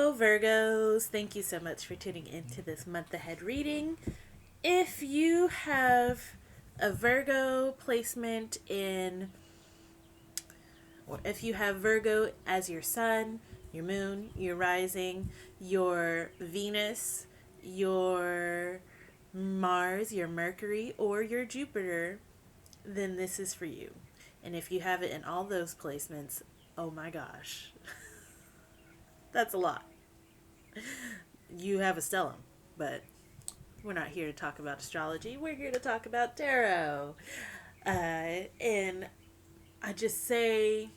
Hello, Virgos. Thank you so much for tuning into this month ahead reading. If you have a Virgo placement in, or if you have Virgo as your sun, your moon, your rising, your Venus, your Mars, your Mercury, or your Jupiter, then this is for you. And if you have it in all those placements, oh my gosh, that's a lot. You have a stellium, but we're not here to talk about astrology. We're here to talk about tarot. And I just say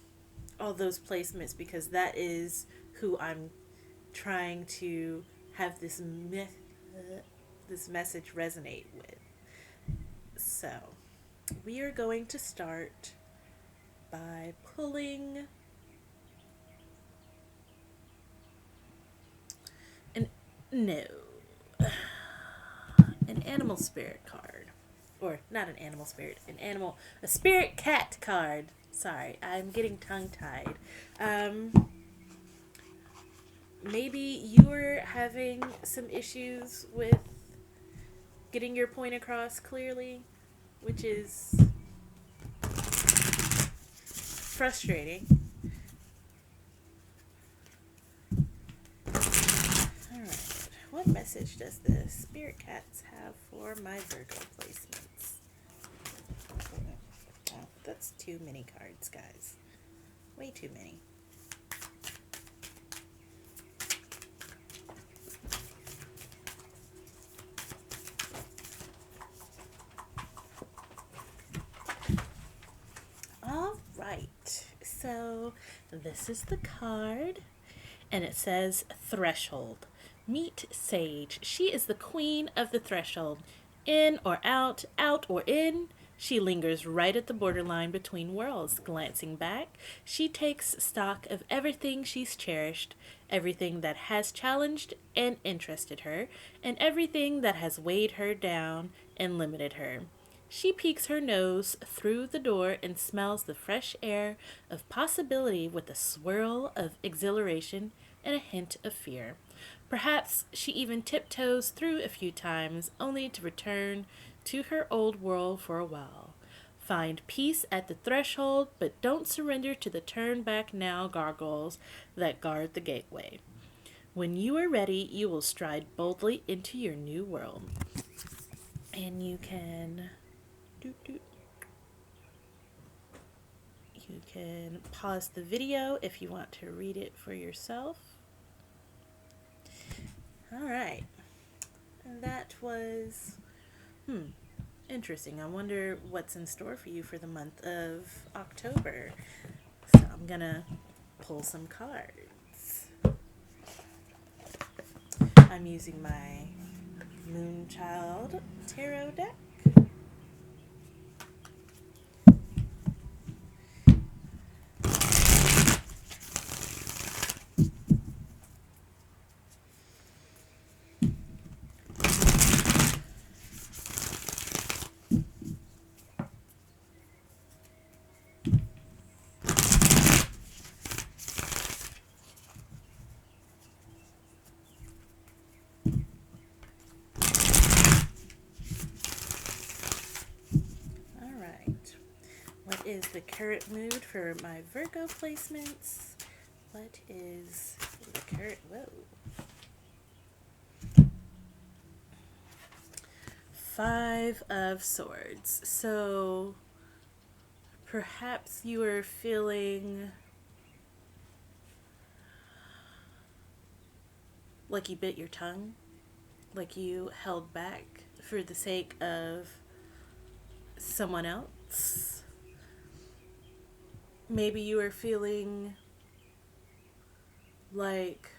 all those placements because that is who I'm trying to have this message resonate with. So, we are going to start by pulling an no, an animal spirit card. Or not an animal spirit, a spirit cat card. Sorry, I'm getting tongue tied. Maybe you are having some issues with getting your point across clearly, which is frustrating. Alright, what message does the spirit cats have for my Virgo placements? Oh, that's too many cards, guys. Way too many. All right, so this is the card, and it says Threshold. Meet Sage. She is the queen of the threshold. In or out, out or in, she lingers right at the borderline between worlds. Glancing back, she takes stock of everything she's cherished, everything that has challenged and interested her, and everything that has weighed her down and limited her. She peeks her nose through the door and smells the fresh air of possibility with a swirl of exhilaration and a hint of fear. Perhaps she even tiptoes through a few times, only to return to her old world for a while. Find peace at the threshold, but don't surrender to the turn back now gargoyles that guard the gateway. When you are ready, you will stride boldly into your new world. And you can You can pause the video if you want to read it for yourself. All right. And that was interesting. I wonder what's in store for you for the month of October. So I'm going to pull some cards. I'm using my Moonchild Tarot deck. What is the current mood for my Virgo placements? What is the current... Whoa. 5 of Swords. So perhaps you are feeling like you bit your tongue, like you held back for the sake of someone else. Maybe you are feeling like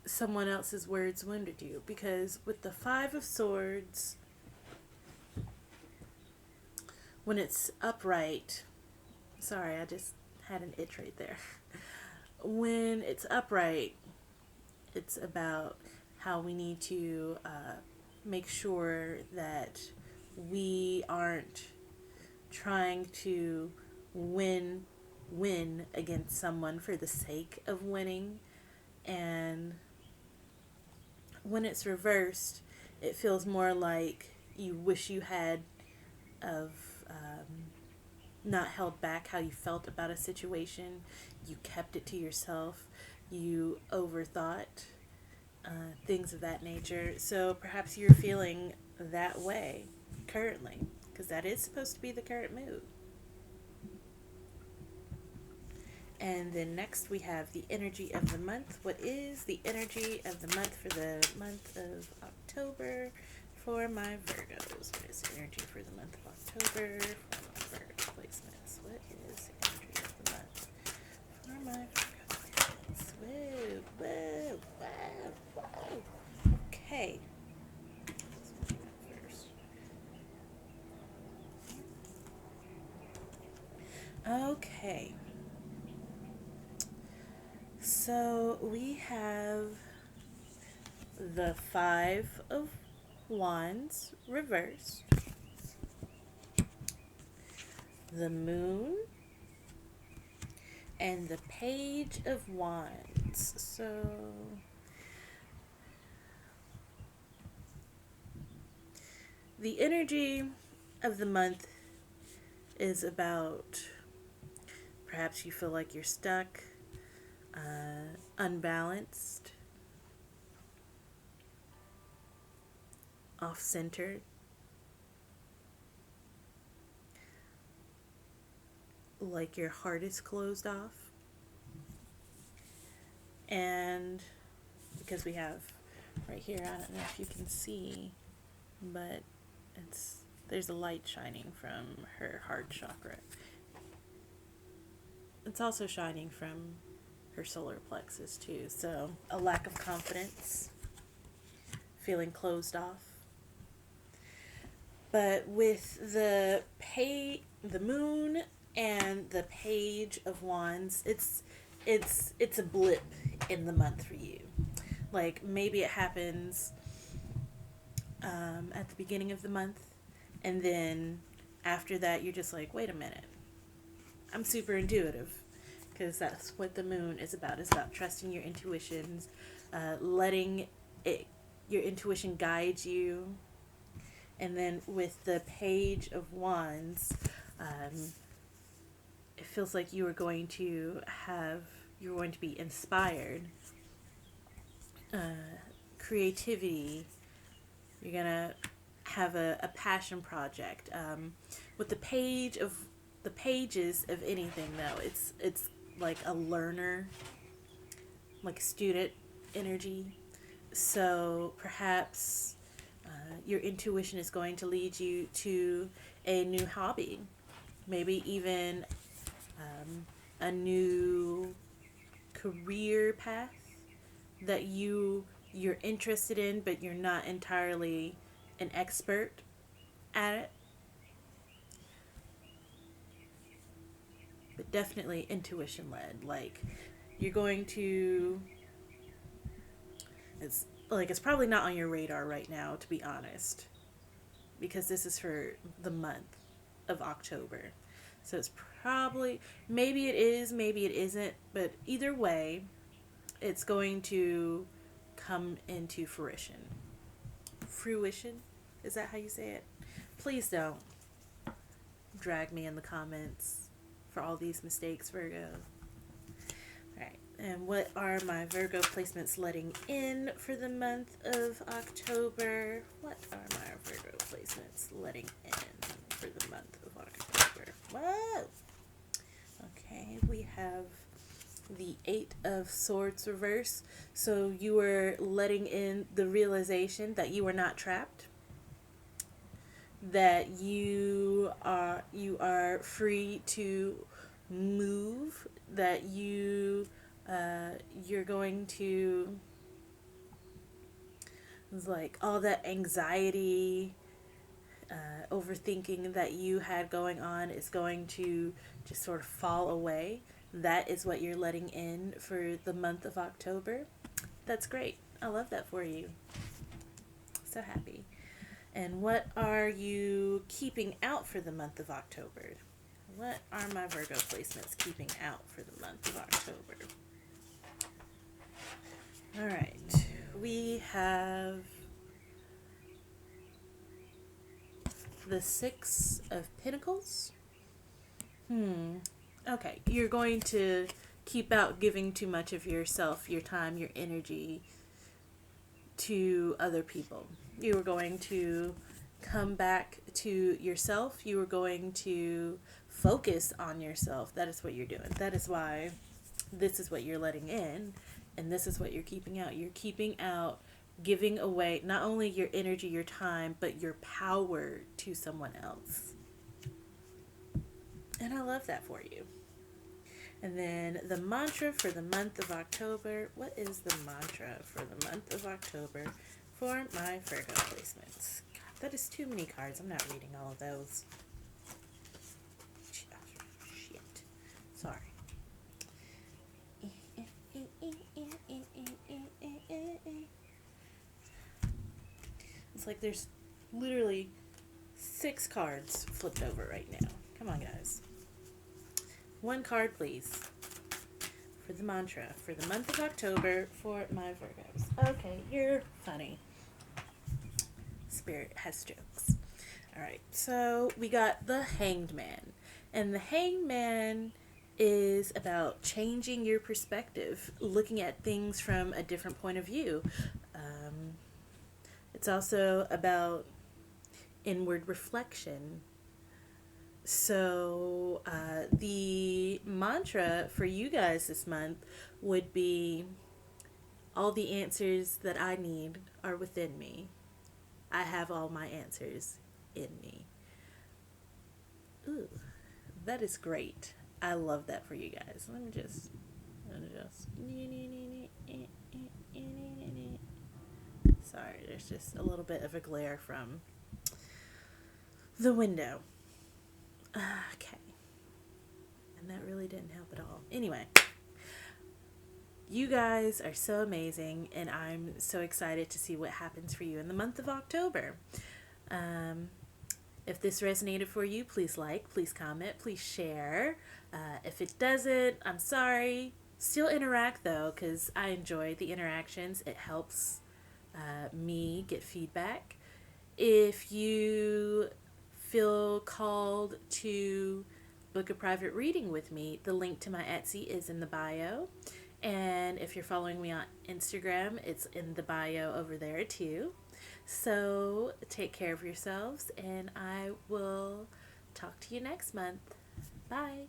someone else's words wounded you, because with the 5 of Swords, when it's upright, sorry, I just had an itch right there. When it's upright, it's about how we need to make sure that we aren't trying to win against someone for the sake of winning. And when it's reversed, it feels more like you wish you had of not held back how you felt about a situation. You kept it to yourself. You overthought things of that nature. So perhaps you're feeling that way currently, because that is supposed to be the current mood. And then next we have the energy of the month. What is the energy of the month for the month of October for my Virgos? What is the energy for the month of October for my Virgo placements? What is the energy of the month for my Virgo placements? Whoa, whoa, whoa, whoa. Okay. Let's do that first. Okay. So we have the Five of Wands reversed, the Moon, and the Page of Wands. So the energy of the month is about perhaps you feel like you're stuck, unbalanced, off-centered, like your heart is closed off. And because we have right here, I don't know if you can see, but there's a light shining from her heart chakra. It's also shining from her solar plexus too. So a lack of confidence, feeling closed off. But with the Moon and the Page of Wands, it's a blip in the month for you. Like maybe it happens at the beginning of the month, and then after that you're just like, wait a minute, I'm super intuitive, because that's what the Moon is about. It's about trusting your intuitions, letting your intuition guide you. And then with the Page of Wands, it feels like you're going to be inspired, creativity. You're gonna have a passion project. With the pages of anything though, it's like a learner, like student energy. So perhaps your intuition is going to lead you to a new hobby, maybe even a new career path that you're interested in, but you're not entirely an expert at it. But definitely intuition led. Like you're going to it's probably not on your radar right now, to be honest, because this is for the month of October. So it's probably, maybe it is, maybe it isn't, but either way, it's going to come into fruition. Fruition? Is that how you say it? Please don't drag me in the comments for all these mistakes, Virgo. Alright, and what are my Virgo placements letting in for the month of October? What are my Virgo placements letting in for the month of October? Whoa! Okay, we have the Eight of Swords reverse. So you were letting in the realization that you are not trapped, that you are free to move, that you're going to, like, all that anxiety, overthinking that you had going on is going to just sort of fall away. That is what you're letting in for the month of October. That's great. I love that for you. So happy. And what are you keeping out for the month of October? What are my Virgo placements keeping out for the month of October? have the Six of Pentacles. Okay, you're going to keep out giving too much of yourself, your time, your energy to other people. You are going to come back to yourself. You are going to focus on yourself. That is what you're doing. That is why this is what you're letting in, and this is what you're keeping out. You're keeping out giving away not only your energy, your time, but your power to someone else. And I love that for you. And then the mantra for the month of October. What is the mantra for the month of October for my Virgo placements? God, that is too many cards. I'm not reading all of those. Shit. Sorry. It's like there's literally 6 cards flipped over right now. Come on, guys. One card, please, for the mantra for the month of October for my Virgos. Okay, you're funny. Spirit has jokes. All right, so we got the Hanged Man. And the Hanged Man is about changing your perspective, looking at things from a different point of view. It's also about inward reflection. So the mantra for you guys this month would be, all the answers that I need are within me. I have all my answers in me. Ooh, that is great. I love that for you guys. Let me just. Sorry, there's just a little bit of a glare from the window. Okay. And that really didn't help at all. Anyway, you guys are so amazing, and I'm so excited to see what happens for you in the month of October. If this resonated for you, please like, please comment, please share. If it doesn't, I'm sorry. Still interact, though, because I enjoy the interactions. It helps me get feedback. If you feel called to book a private reading with me, the link to my Etsy is in the bio. And if you're following me on Instagram, it's in the bio over there too. So take care of yourselves, and I will talk to you next month. Bye.